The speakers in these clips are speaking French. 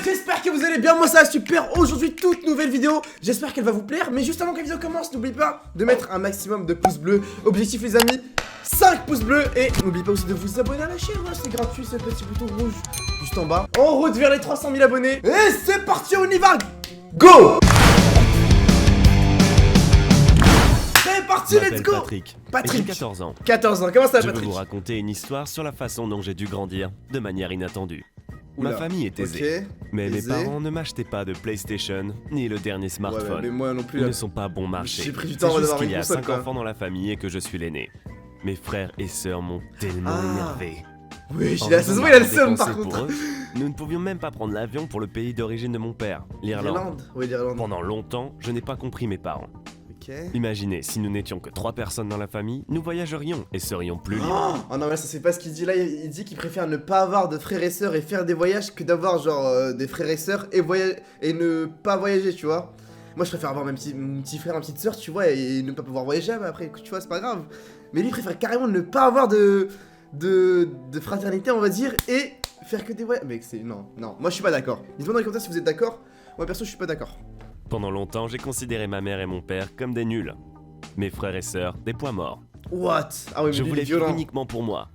j'espère que vous allez bien, moi ça va super. Aujourd'hui toute nouvelle vidéo, j'espère qu'elle va vous plaire. Mais juste avant que la vidéo commence, n'oublie pas de mettre un maximum de pouces bleus. Objectif les amis, 5 pouces bleus. Et n'oubliez pas aussi de vous abonner à la chaîne, hein, c'est gratuit, ce petit bouton rouge juste en bas. En route vers les 300 000 abonnés. Et c'est parti, on y va. Go. C'est parti, let's go. Patrick, j'ai 14 ans. 14 ans, comment ça va Je Patrick? veux vous raconter une histoire sur la façon dont j'ai dû grandir de manière inattendue. Oula. Ma famille est aisée, mais aisée. mes parents ne m'achetaient pas de PlayStation ni le dernier smartphone. Ouais, mais moi non plus Ils là. ne sont pas bon marché. J'ai pris du C'est temps avant juste d'avoir qu'il une y a console, 5 quoi. enfants dans la famille et que je suis l'aîné. Mes frères et sœurs m'ont tellement Ah. énervé. Oui, En il a raison ça se de voit, il a le l'argent seum par dépensé contre. pour eux, nous ne pouvions même pas prendre l'avion pour le pays d'origine de mon père, l'Irlande. Oui, l'Irlande. Pendant longtemps, je n'ai pas compris mes parents. Ok. Imaginez, si nous n'étions que 3 personnes dans la famille, nous voyagerions et serions plus libres. Oh non mais ça c'est pas ce qu'il dit là, il dit qu'il préfère ne pas avoir de frères et sœurs et faire des voyages que d'avoir genre des frères et sœurs et ne pas voyager, tu vois. Moi je préfère avoir mon petit frère, ma petite sœur, tu vois, et ne pas pouvoir voyager, mais après tu vois c'est pas grave. Mais lui il préfère carrément ne pas avoir de fraternité on va dire et faire que des voyages. Mec c'est... Non, moi je suis pas d'accord. Dites-moi dans les commentaires si vous êtes d'accord. Moi perso je suis pas d'accord. Pendant longtemps, j'ai considéré ma mère et mon père comme des nuls. Mes frères et sœurs, des poids morts. What? Ah oui mais Je lui, il voulais est vivre violent. uniquement pour moi.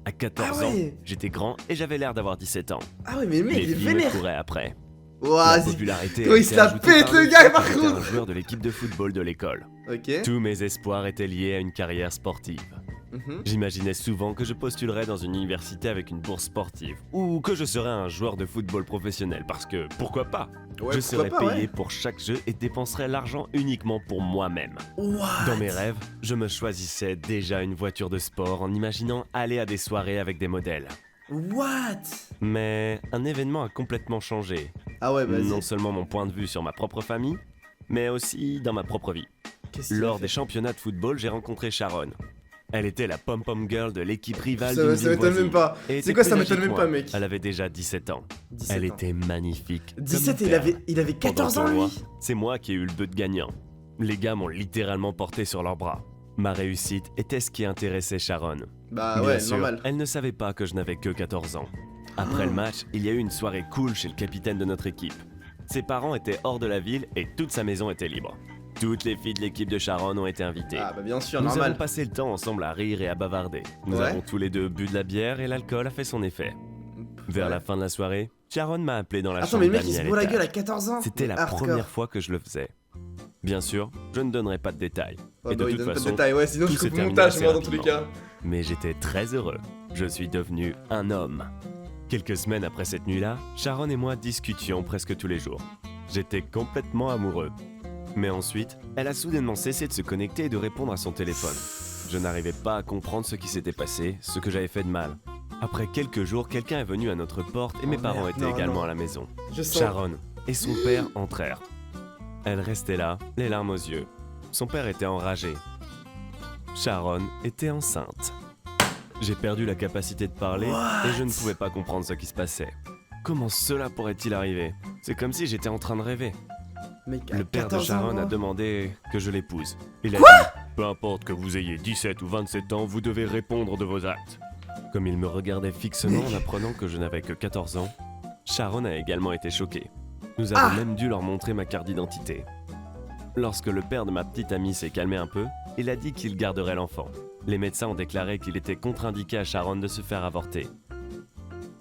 À 14 Ah ouais. ans, j'étais grand et j'avais l'air d'avoir 17 ans. Ah oui mais le mec Les il est filles me vénère. couraient après. La Ouah, popularité Oh, a il été se la ajoutée pète, par le le gars, fait par que j'étais contre. un joueur de l'équipe de football de l'école. Ok. Tous mes espoirs étaient liés à une carrière sportive. J'imaginais souvent que je postulerais dans une université avec une bourse sportive, ou que je serais un joueur de football professionnel, parce que, pourquoi pas? Ouais, Je serais pourquoi pas, payé ouais. pour chaque jeu et dépenserais l'argent uniquement pour moi-même. What? Dans mes rêves, je me choisissais déjà une voiture de sport en imaginant aller à des soirées avec des modèles. What? Mais un événement a complètement changé. Ah ouais, vas-y. Non seulement mon point de vue sur ma propre famille, mais aussi dans ma propre vie. Qu'est-ce qu'il a Lors fait? des championnats de football, j'ai rencontré Sharon. Elle était la pom-pom girl de l'équipe rivale Ça d'une m'étonne ville voisine. même pas. Et C'est était quoi, ça plus m'étonne âgée même que pas, moi. mec. Elle avait déjà 17 ans. 17 Elle ans. était magnifique. comme 17 une et perle. il avait 14 Pendant ans le tournoi, lui. c'est moi qui ai eu le but gagnant. Les gars m'ont littéralement porté sur leurs bras. Ma réussite était ce qui intéressait Sharon. Bah Bien ouais, sûr, normal. elle ne savait pas que je n'avais que 14 ans. Après Ah. le match, il y a eu une soirée cool chez le capitaine de notre équipe. Ses parents étaient hors de la ville et toute sa maison était libre. Toutes les filles de l'équipe de Sharon ont été invitées. Ah bah bien sûr, Nous normal. avons passé le temps ensemble à rire et à bavarder. Nous Ouais. avons tous les deux bu de la bière et l'alcool a fait son effet. Vers la fin de la soirée, Sharon m'a appelé dans la Attends, chambre mais le mec il d'amis se à bourre la l'étage. gueule à 14 ans. C'était la Hardcore. première fois que je le faisais. Bien sûr, je ne donnerai pas de détails. Ouais, et bah de oui, toute donne pas de façon, détails, ouais, sinon tout je s'est coupe le terminé montage, assez moi, dans tous les rapidement. cas. Mais j'étais très heureux. Je suis devenu un homme. Quelques semaines après cette nuit-là, Sharon et moi discutions presque tous les jours. J'étais complètement amoureux. Mais ensuite, elle a soudainement cessé de se connecter et de répondre à son téléphone. Je n'arrivais pas à comprendre ce qui s'était passé, ce que j'avais fait de mal. Après quelques jours, quelqu'un est venu à notre porte et mes parents merde, étaient non, également non. à la maison. Je sens. Sharon et son père entrèrent. Elle restait là, les larmes aux yeux. Son père était enragé. Sharon était enceinte. J'ai perdu la capacité de parler What? et je ne pouvais pas comprendre ce qui se passait. Comment cela pourrait-il arriver? C'est comme si j'étais en train de rêver. Mec, à Le père de 14 ans, Sharon a moi. demandé que je l'épouse. Il a dit « Peu importe que vous ayez 17 ou 27 ans, vous devez répondre de vos actes. » Comme il me regardait fixement en apprenant que je n'avais que 14 ans, Sharon a également été choqué. Nous avons même dû leur montrer ma carte d'identité. Lorsque le père de ma petite amie s'est calmé un peu, il a dit qu'il garderait l'enfant. Les médecins ont déclaré qu'il était contre-indiqué à Sharon de se faire avorter.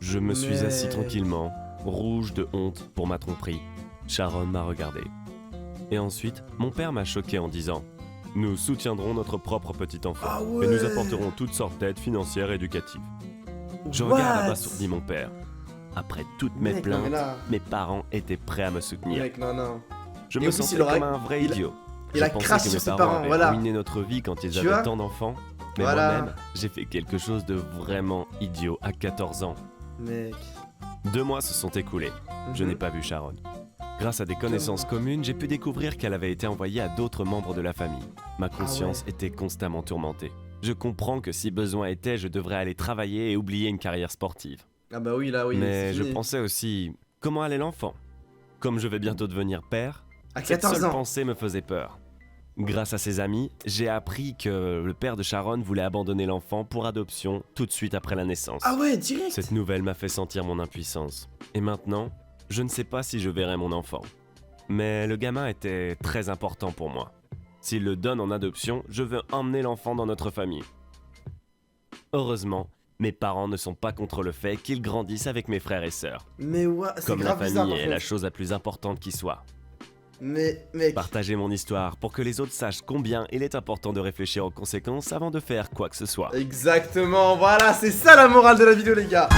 Je me suis Mais- assis tranquillement, rouge de honte pour ma tromperie. Sharon m'a regardé. Et ensuite, mon père m'a choqué en disant « Nous soutiendrons notre propre petit enfant Ah et nous ouais. apporterons toutes sortes d'aides financières et éducatives. » Je What? regarde abasourdi mon père. Après toutes mes Mec, non, mais plaintes, là- mes parents étaient prêts à me soutenir. Mec, non. Je Et me en plus, sentais il aura- comme un vrai il- idiot. il Je a pensais craché que sur mes ses parents parents, avaient voilà. ruiné notre vie quand ils Tu avaient vois? tant d'enfants. Mais Voilà. moi-même, j'ai fait quelque chose de vraiment idiot à 14 ans. Mec. 2 mois se sont écoulés. Je Mhm. n'ai pas vu Sharon. Grâce à des connaissances communes, j'ai pu découvrir qu'elle avait été envoyée à d'autres membres de la famille. Ma conscience était constamment tourmentée. Je comprends que si besoin était, je devrais aller travailler et oublier une carrière sportive. Ah bah oui, là, oui. Mais c'est je fini. pensais aussi, comment allait l'enfant? Comme je vais bientôt devenir père, À cette 14 seule ans. pensée me faisait peur. Grâce à ses amis, j'ai appris que le père de Sharon voulait abandonner l'enfant pour adoption tout de suite après la naissance. Ah ouais, direct. Cette nouvelle m'a fait sentir mon impuissance. Et maintenant, Je ne sais pas si je verrai mon enfant. Mais le gamin était très important pour moi. S'il le donne en adoption, je veux emmener l'enfant dans notre famille. Heureusement, mes parents ne sont pas contre le fait qu'il grandisse avec mes frères et sœurs. Mais ouais, c'est Comme la grave bizarre famille par est la contre. chose la plus importante qui soit. Mais mec, Partagez mon histoire pour que les autres sachent combien il est important de réfléchir aux conséquences avant de faire quoi que ce soit. exactement, voilà, c'est ça la morale de la vidéo les gars.